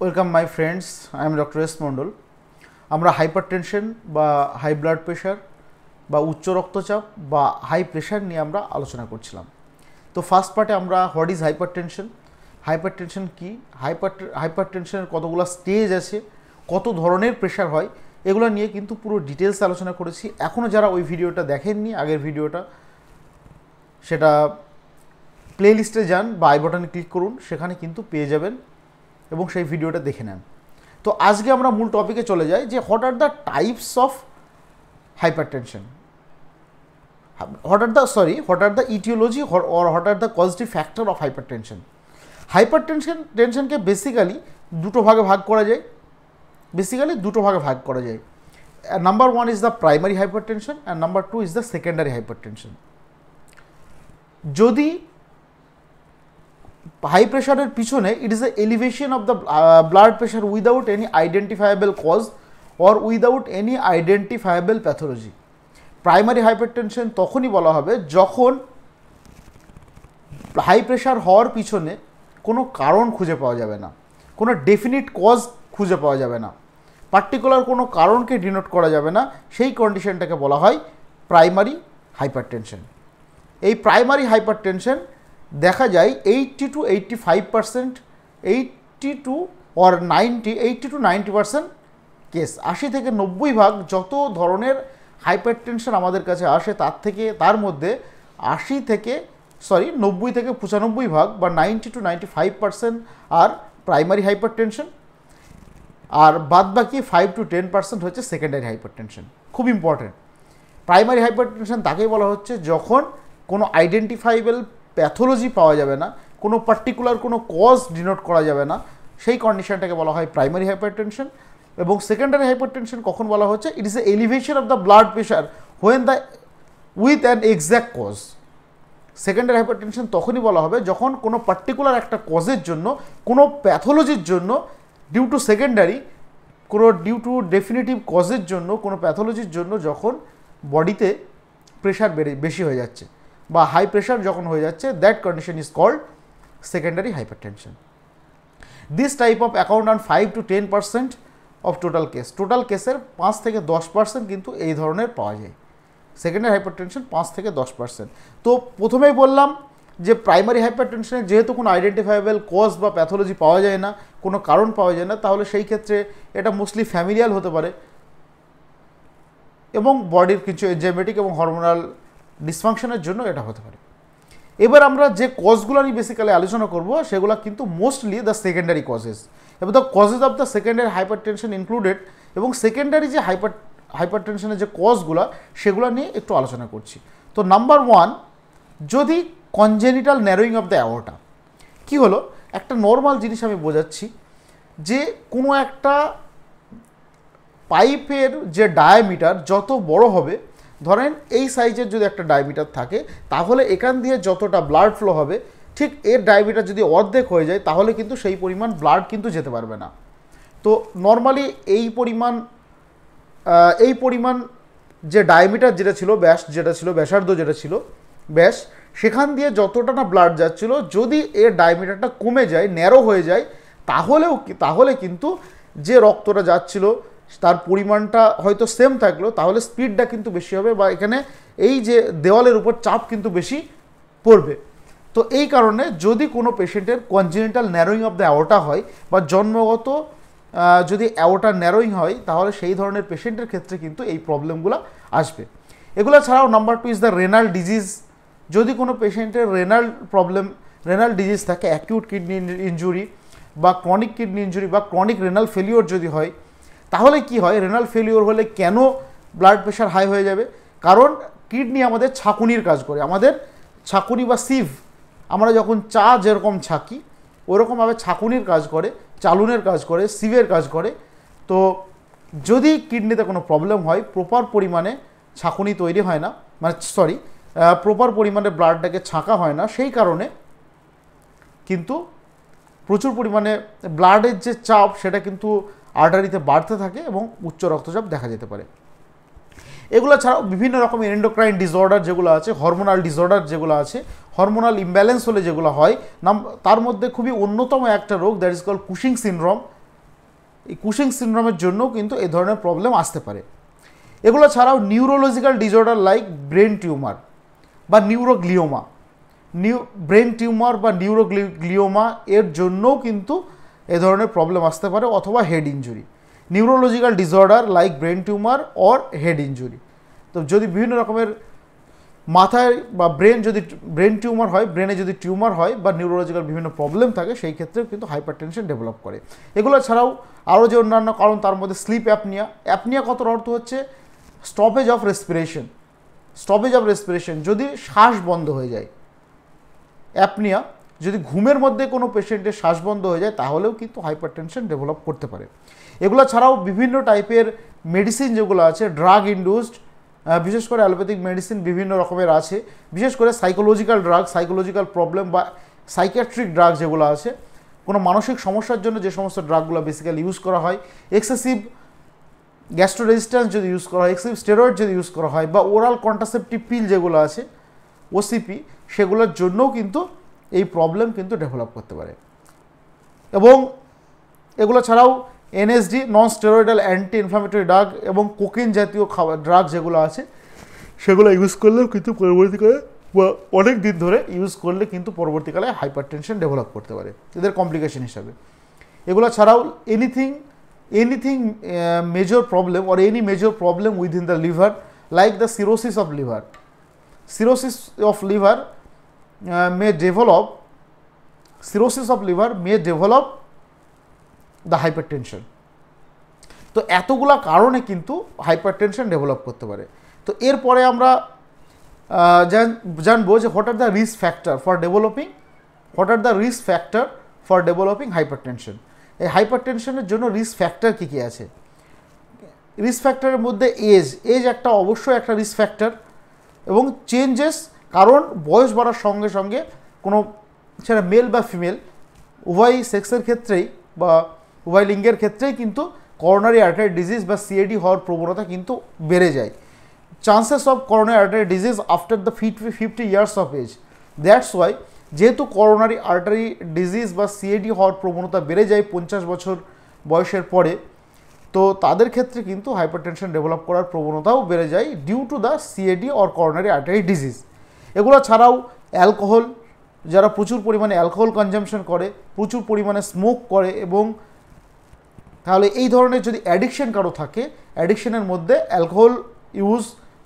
Welcome my friends, I am doctor S Mondal. আমরা hypertension বা high blood pressure বা উচ্চ রক্তচাপ বা হাই প্রেশার নিয়ে আমরা আলোচনা করছিলাম। তো ফার্স্ট পার্টে আমরা হোয়াট ইজ হাইপারটেনশন, হাইপারটেনশন কী, হাইপারটেনশনের কতগুলো স্টেজ আছে, কত ধরনের প্রেশার হয়, এগুলো নিয়ে কিন্তু পুরো ডিটেলস আলোচনা করেছি। এখনও যারা ওই ভিডিওটা দেখেননি, আগের ভিডিওটা, সেটা প্লে লিস্টে যান বা আই বাটনে ক্লিক করুন, সেখানে কিন্তু পেয়ে যাবেন এবং সেই ভিডিওটা দেখে নেন। তো আজকে আমরা মূল টপিকে চলে যাই যে what are the types of hypertension, what are the etiology or what are the causative factor of hypertension. হাইপারটেনশনকে বেসিক্যালি দুটো ভাগে ভাগ করা যায়। Number one is the primary hypertension and number two is the secondary hypertension. যদি high প্রেশারের পিছনে it is the elevation of the blood pressure without any identifiable cause or without any identifiable pathology. Primary hypertension তখনই বলা হবে যখন high pressure হওয়ার পিছনে কোনো কারণ খুঁজে পাওয়া যাবে না, কোনো ডেফিনিট কজ খুঁজে পাওয়া যাবে না, পার্টিকুলার কোনো কারণকে ডিনোট করা যাবে না, সেই কন্ডিশনটাকে বলা হয় প্রাইমারি হাইপারটেনশন। এই প্রাইমারি হাইপারটেনশন দেখা যায় 80 to 85%, 80 to 90% কেস, 80 থেকে 90% যত ধরনের হাইপারটেনশন আমাদের কাছে আসে তার মধ্যে 90 থেকে 95% বা 90 to 95% আর প্রাইমারি হাইপারটেনশন, আর বাদ বাকি 5 to 10% হচ্ছে সেকেন্ডারি হাইপারটেনশন। খুব ইম্পর্টেন্ট, প্রাইমারি হাইপারটেনশন তাকেই বলা হচ্ছে যখন কোনো আইডেন্টিফাইবল প্যাথোলজি পাওয়া যাবে না, কোনো পার্টিকুলার কোনো কজ ডিনোট করা যাবে না, সেই কন্ডিশনটাকে বলা হয় প্রাইমারি হাইপারটেনশন। এবং সেকেন্ডারি হাইপারটেনশন কখন বলা হচ্ছে, it is a elevation of the blood pressure when the with an exact cause. Secondary hypertension তখনই বলা হবে যখন কোনো পার্টিকুলার একটা কজের জন্য, কোনো প্যাথোলজির জন্য, ডিউ টু ডেফিনিটিভ কজের জন্য, কোনো প্যাথোলজির জন্য যখন বডিতে প্রেশার বেশি হয়ে যাচ্ছে বা হাই প্রেশার যখন হয়ে যাচ্ছে, that condition is called secondary hypertension. This type of account on 5 to 10% of total case. Total কেসের 5 থেকে 10% কিন্তু এই ধরনের পাওয়া যায়। সেকেন্ডারি হাইপারটেনশন 5 থেকে 10%। তো প্রথমেই বললাম যে প্রাইমারি হাইপারটেনশনে যেহেতু কোনো আইডেন্টিফায়েবল কজ বা প্যাথোলজি পাওয়া যায় না, কোনো কারণ পাওয়া যায় না, তাহলে সেই ক্ষেত্রে এটা মোস্টলি ফ্যামিলিয়াল হতে পারে এবং বডির কিছু এনজাইমেটিক এবং হরমোনাল ডিসফাংশনের জন্য এটা হতে পারে। এবার আমরা যে কজগুলো নিয়ে বেসিক্যালি আলোচনা করব সেগুলো কিন্তু মোস্টলি দ্য সেকেন্ডারি কজেস, এবং the causes of the secondary hypertension included, এবং সেকেন্ডারি যে হাইপারটেনশনের যে কজগুলো সেগুলো নিয়ে একটু আলোচনা করছি। তো নাম্বার ওয়ান, যদি congenital narrowing of the aorta. কী হলো, একটা নর্মাল জিনিস আমি বোঝাচ্ছি যে কোনো একটা পাইপের যে ডায়ামিটার যত বড় হবে, ধরেন এই সাইজের যদি একটা ডায়ামিটার থাকে, তাহলে এখান দিয়ে যতটা ব্লাড ফ্লো হবে, ঠিক এর ডায়ামিটার যদি অর্ধেক হয়ে যায় তাহলে কিন্তু সেই পরিমাণ ব্লাড কিন্তু যেতে পারবে না। তো নর্মালি এই পরিমাণ যে ডায়ামিটার যেটা ছিল, ব্যাসার্ধ যেটা ছিল, ব্যাস, সেখান দিয়ে যতটা না ব্লাড যাচ্ছিল, যদি এর ডায়ামিটারটা কমে যায়, ন্যারো হয়ে যায়, তাহলে কিন্তু যে রক্তটা যাচ্ছিল তার পরিমাণটা হয়তো সেম থাকলো, তাহলে স্পিডটা কিন্তু বেশি হবে বা এখানে এই যে দেওয়ালের উপর চাপ কিন্তু বেশি পড়বে। তো এই কারণে যদি কোনো পেশেন্টের congenital narrowing of the aorta হয় বা জন্মগত যদি অ্যাওর্টা ন্যারোয়িং হয়, তাহলে সেই ধরনের পেশেন্টের ক্ষেত্রে কিন্তু এই প্রবলেমগুলো আসবে। এগুলো ছাড়াও number two is the renal disease. যদি কোনো পেশেন্টের রেনাল ডিজিজ থাকে, অ্যাকিউট কিডনি ইনজুরি বা ক্রনিক কিডনি ইনজুরি বা ক্রনিক রেনাল ফেলিওর যদি হয়, তাহলে কি হয়, রেনাল ফেলিওর হলে কেন ব্লাড প্রেশার হাই হয়ে যাবে? কারণ কিডনি আমাদের ছাঁকুনির কাজ করে, আমাদের ছাঁকুনি বা সিভ, আমরা যখন চা যেরকম ছাঁকি ওরকমভাবে ছাঁকুনির কাজ করে, চালুনের কাজ করে, সিভের কাজ করে। তো যদি কিডনিতে কোনো প্রবলেম হয়, প্রপার পরিমাণে ছাঁকুনি তৈরি হয় না, প্রপার পরিমাণে ব্লাডটাকে ছাঁকা হয় না, সেই কারণে কিন্তু প্রচুর পরিমাণে ব্লাডের যে চাপ সেটা কিন্তু আর্টারিতে বাড়তে থাকে এবং উচ্চ রক্তচাপ দেখা যেতে পারে। এগুলো ছাড়াও বিভিন্ন রকমের এন্ডোক্রাইন ডিসঅর্ডার যেগুলো আছে, হরমোনাল ডিসঅর্ডার যেগুলো আছে, হরমোনাল ইমব্যালেন্স হলে যেগুলো হয়, তার মধ্যে খুবই অন্যতম একটা রোগ that is called Cushing syndrome, এই কুশিং সিনড্রোমের জন্য কিন্তু এই ধরনের প্রবলেম আসতে পারে। এগুলো ছাড়াও neurological disorder like brain tumour বা নিউরোগ্লিওমা, ব্রেন টিউমার বা নিউরোগ্লিওমা এর জন্যও কিন্তু এ ধরনের প্রবলেম আসতে পারে, অথবা head injury. Neurological disorder like brain tumour or head injury. তো যদি বিভিন্ন রকমের মাথায় বা ব্রেন টিউমার হয়, ব্রেনে যদি টিউমার হয় বা নিউরোলজিক্যাল বিভিন্ন প্রবলেম থাকে, সেই ক্ষেত্রেও কিন্তু হাইপারটেনশন ডেভেলপ করে। এগুলো ছাড়াও আরও যে অন্যান্য কারণ, তার মধ্যে স্লিপ অ্যাপনিয়া। অ্যাপনিয়া কতর অর্থ হচ্ছে stoppage of respiration. Stoppage of respiration, যদি শ্বাস বন্ধ হয়ে যায়, অ্যাপনিয়া, যদি ঘুমের মধ্যে কোনো পেশেন্টের শ্বাস বন্ধ হয়ে যায়, তাহলেও কিন্তু হাইপারটেনশন ডেভেলপ করতে পারে। এগুলো ছাড়াও বিভিন্ন টাইপের মেডিসিন যেগুলো আছে, ড্রাগ ইনডিউসড, বিশেষ করে অ্যালোপ্যাথিক মেডিসিন বিভিন্ন রকমের আছে, বিশেষ করে সাইকোলজিক্যাল ড্রাগ, সাইকোলজিক্যাল প্রবলেম বা সাইকিয়াট্রিক ড্রাগ যেগুলো আছে, কোনো মানসিক সমস্যার জন্য যে সমস্ত ড্রাগগুলো বেসিক্যালি ইউজ করা হয়, এক্সেসিভ গ্যাস্ট্রো রেজিস্ট্যান্স যদি ইউজ করা হয়, এক্সেসিভ স্টেরয়েড যদি ইউজ করা হয়, বা ওরাল কন্ট্রাসেপটিভ পিল যেগুলো আছে, ওসিপি, সেগুলোর জন্যও কিন্তু এই প্রবলেম কিন্তু ডেভেলপ করতে পারে। এবং এগুলো ছাড়াও NSD, non steroidal anti inflammatory drug, এবং কোকেন জাতীয় ড্রাগ যেগুলো আছে, সেগুলো ইউজ করলেও কিন্তু পরবর্তীকালে বা অনেক দিন ধরে ইউজ করলে কিন্তু পরবর্তীকালে হাইপারটেনশন ডেভেলপ করতে পারে এদের কমপ্লিকেশন হিসাবে। এগুলো ছাড়াও anything major problem or any major problem within the liver, like the cirrhosis of liver. Cirrhosis of liver may develop the hypertension. তো এতগুলা কারণে কিন্তু হাইপারটেনশন ডেভেলপ করতে পারে। তো এরপরে আমরা জানবো যে what are the risk factor for developing hypertension. এই হাইপারটেনশনের জন্য রিস্ক ফ্যাক্টর কী কী আছে? রিস্ক ফ্যাক্টরের মধ্যে এজ একটা অবশ্যই একটা রিস্ক ফ্যাক্টর, এবং চেঞ্জেস, কারণ বয়স বাড়ার সঙ্গে সঙ্গে কোনো সেটা মেল বা ফিমেল উভয় সেক্সের ক্ষেত্রেই বা উভয় লিঙ্গের ক্ষেত্রেই কিন্তু করোনারি আর্টারি ডিজিজ বা সিএডি হওয়ার প্রবণতা কিন্তু বেড়ে যায়। Chances of coronary artery disease after the 50 years of age. That's why, যেহেতু করোনারি আর্টারি ডিজিজ বা সিএডি হওয়ার প্রবণতা বেড়ে যায় 50 বছর বয়সের পরে, তো তাদের ক্ষেত্রে কিন্তু হাইপারটেনশন ডেভেলপ করার প্রবণতাও বেড়ে যায় due to the CAD or coronary artery disease. এগুলো ছাড়াও অ্যালকোহল, যারা প্রচুর পরিমাণে অ্যালকোহল কনজামশন করে, প্রচুর পরিমাণে স্মোক করে, এবং তাহলে এই ধরনের যদি অ্যাডিকশন কারো থাকে, অ্যাডিকশনের মধ্যে অ্যালকোহল ইউজ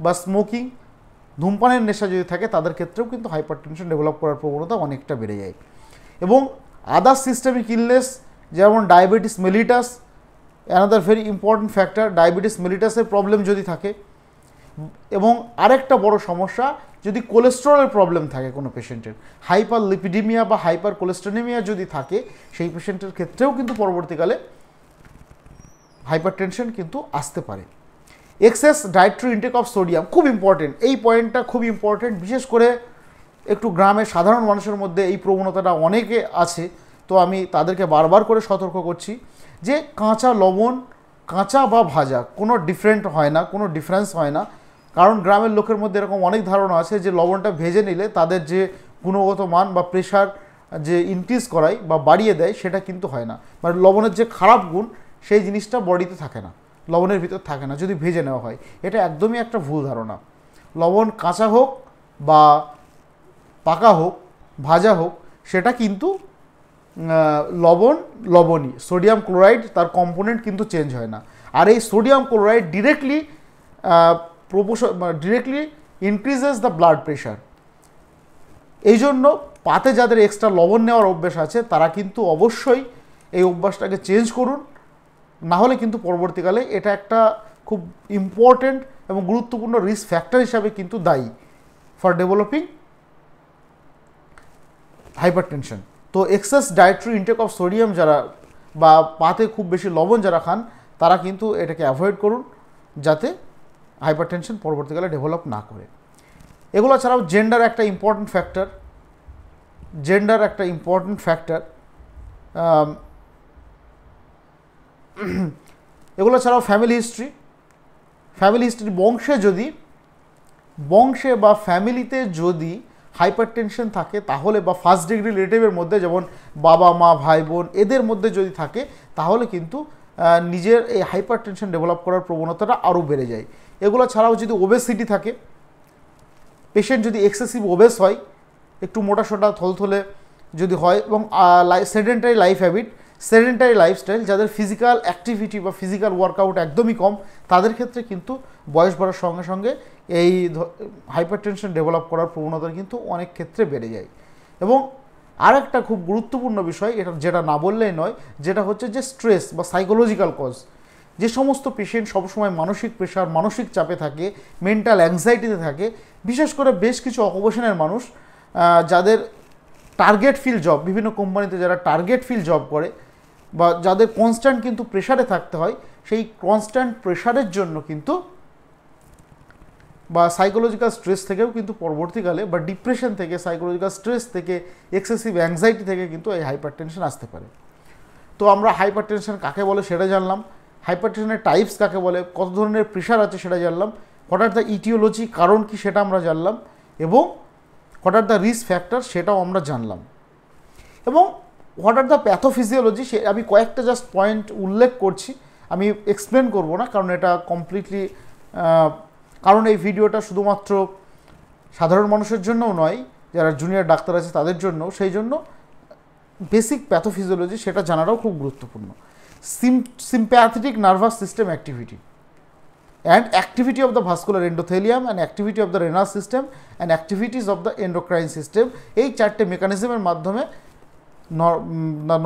বা স্মোকিং, ধূমপানের নেশা যদি থাকে, তাদের ক্ষেত্রেও কিন্তু হাইপারটেনশন ডেভেলপ করার প্রবণতা অনেকটা বেড়ে যায়। এবং আদার সিস্টেমিক ইলনেস যেমন diabetes mellitus, another very important factor, diabetes মেলিটাসের প্রবলেম যদি থাকে, এবং আরেকটা বড় সমস্যা যদি কোলেস্টেরলের প্রবলেম থাকে কোনো পেশেন্টের, হাইপার লিপিডিমিয়া বা হাইপার কোলেস্টেরোনিমিয়া যদি থাকে, সেই পেশেন্টের ক্ষেত্রেও কিন্তু পরবর্তীকালে হাইপারটেনশন কিন্তু আসতে পারে। Excess dietary intake of sodium খুব ইম্পর্টেন্ট, এই পয়েন্টটা খুব ইম্পর্টেন্ট, বিশেষ করে একটু গ্রামের সাধারণ মানুষের মধ্যে এই প্রবণতাটা অনেকে আছে। তো আমি তাদেরকে বারবার করে সতর্ক করছি যে কাঁচা লবণ, কাঁচা বা ভাজা কোনো ডিফারেন্স হয় না, কারণ গ্রামের লোকের মধ্যে এরকম অনেক ধারণা আছে যে লবণটা ভেজে নিলে তাদের যে গুণগত মান বা প্রেশার যে ইনক্রিজ করায় বা বাড়িয়ে দেয়, সেটা কিন্তু হয় না। মানে লবণের যে খারাপ গুণ, সেই জিনিসটা বডিতে থাকে না, লবণের ভিতর থাকে না যদি ভেজে নেওয়া হয়। এটা একদমই একটা ভুল ধারণা। লবণ কাঁচা হোক বা পাকা হোক, ভাজা হোক, সেটা কিন্তু লবণই, সোডিয়াম ক্লোরাইড তার কম্পোনেন্ট কিন্তু চেঞ্জ হয় না। আর এই sodium chloride directly increases the blood pressure. এই জন্য পাতে যাদের এক্সট্রা লবণ নেওয়ার অভ্যাস আছে, তারা কিন্তু অবশ্যই এই অভ্যাসটাকে চেঞ্জ করুন, না হলে কিন্তু পরবর্তীকালে এটা একটা খুব ইম্পর্টেন্ট এবং গুরুত্বপূর্ণ রিস্ক ফ্যাক্টর হিসাবে কিন্তু দায়ী ফর ডেভেলপিং হাইপারটেনশন। তো excess dietary intake of sodium যারা বা পাতে খুব বেশি লবণ যারা খান, তারা কিন্তু এটাকে অ্যাভয়েড করুন, যাতে হাইপারটেনশন পরবর্তীকালে ডেভেলপ না করে। এগুলো ছাড়াও জেন্ডার একটা ইম্পর্টেন্ট ফ্যাক্টর। এগুলো ছাড়াও ফ্যামিলি হিস্ট্রি, বংশে বা ফ্যামিলিতে যদি হাইপারটেনশন থাকে, তাহলে বা ফার্স্ট ডিগ্রি রিলেটিভের মধ্যে, যেমন বাবা মা ভাই বোন, এদের মধ্যে যদি থাকে, তাহলে কিন্তু নিজের এই হাইপার টেনশন ডেভেলপ করার প্রবণতাটা আরও বেড়ে যায়। এগুলো ছাড়াও যদি ওবেসিটি থাকে, পেশেন্ট যদি এক্সেসিভ ওবেস হয়, একটু মোটাসোটা থলথলে যদি হয়, এবং sedentary life habit, sedentary lifestyle, যাদের ফিজিক্যাল অ্যাক্টিভিটি বা ফিজিক্যাল ওয়ার্কআউট একদমই কম, তাদের ক্ষেত্রে কিন্তু বয়স বাড়ার সঙ্গে সঙ্গে এই হাইপারটেনশন ডেভেলপ করার প্রবণতা কিন্তু অনেক ক্ষেত্রে বেড়ে যায়। এবং আরেকটা খুব গুরুত্বপূর্ণ বিষয়, এটা যেটা না বললেই নয়, যেটা হচ্ছে যে স্ট্রেস বা সাইকোলজিক্যাল কজ। যে সমস্ত পেশেন্ট সবসময় মানসিক প্রেশার, মানসিক চাপে থাকে, মেন্টাল অ্যাংজাইটিতে থাকে, বিশেষ করে বেশ কিছু অকুপেশনের মানুষ যাদের টার্গেট ফিল জব, বিভিন্ন কোম্পানিতে যারা টার্গেট ফিল জব করে বা যাদের কনস্ট্যান্ট কিন্তু প্রেশারে থাকতে হয়, সেই কনস্ট্যান্ট প্রেশারের জন্য কিন্তু বা সাইকোলজিক্যাল স্ট্রেস থেকেও কিন্তু পরবর্তীকালে, বা ডিপ্রেশন থেকে, সাইকোলজিক্যাল স্ট্রেস থেকে, এক্সেসিভ অ্যাংজাইটি থেকে কিন্তু এই হাইপারটেনশন আসতে পারে। তো আমরা হাইপারটেনশন কাকে বলে সেটা জানলাম, হাইপারটেনশনের টাইপস কাকে বলে, কত ধরনের প্রেশার আছে সেটা জানলাম, হোয়াট আর দ্য ইটিওলজি, কারণ কি সেটা আমরা জানলাম, এবং what are the risk factor সেটাও আমরা জানলাম। এবং হোয়াট আর দ্য প্যাথোফিজিওলজি, সে আমি কয়েকটা জাস্ট পয়েন্ট উল্লেখ করছি, আমি এক্সপ্লেন করব না, কারণ এটা কমপ্লিটলি, কারণ এই ভিডিওটা শুধুমাত্র সাধারণ মানুষের জন্যও নয়, যারা জুনিয়র ডাক্তার আছে তাদের জন্যও, সেই জন্য বেসিক প্যাথোফিজিওলজি সেটা জানাটাও খুব গুরুত্বপূর্ণ। Sympathetic nervous system activity and activity of the vascular endothelium and activity of the renal system and activities of the endocrine system, এই চারটে মেকানিজমের মাধ্যমে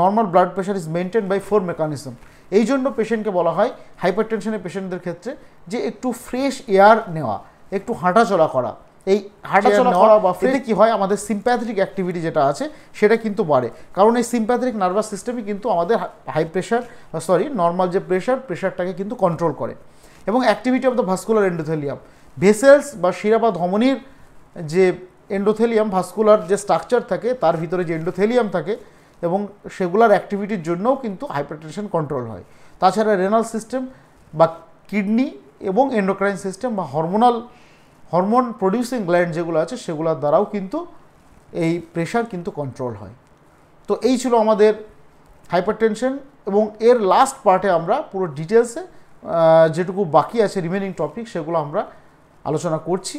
normal blood pressure is maintain by 4 mechanism. এই জন্য পেশেন্টকে বলা হয় হাইপারটেনশনের পেশেন্টদের ক্ষেত্রে যে একটু ফ্রেশ এয়ার নেওয়া, একটু হাঁটাচলা করা। এই হাঁটাচলা করা বা এতে কী হয়, আমাদের সিম্প্যাথেটিক অ্যাক্টিভিটি যেটা আছে সেটা কিন্তু বাড়ে, কারণ এই সিম্প্যাথেটিক নার্ভাস সিস্টেমই কিন্তু আমাদের নর্মাল যে প্রেশারটাকে কিন্তু কন্ট্রোল করে। এবং activity of the vascular endothelium, vessels বা শিরা বা ধমনির যে এন্ডোথেলিয়াম, ভাস্কুলার যে স্ট্রাকচার থাকে তার ভিতরে যে এন্ডোথেলিয়াম থাকে, এবং সেগুলার অ্যাক্টিভিটির জন্যও কিন্তু হাইপারটেনশন কন্ট্রোল হয়। তাছাড়া রেনাল সিস্টেম বা কিডনি এবং এন্ডোক্রাইন সিস্টেম বা হরমোন প্রডিউসিং গ্ল্যান্ড যেগুলো আছে সেগুলোর দ্বারাও কিন্তু এই প্রেশার কিন্তু কন্ট্রোল হয়। তো এই ছিল আমাদের হাইপারটেনশন, এবং এর লাস্ট পার্টে আমরা পুরো ডিটেলসে যেটুকু বাকি আছে রিমেনিং টপিক সেগুলো আমরা আলোচনা করছি।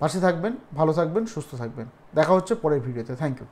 পাশে থাকবেন, ভালো থাকবেন, সুস্থ থাকবেন। দেখা হচ্ছে পরের ভিডিওতে। Thank you.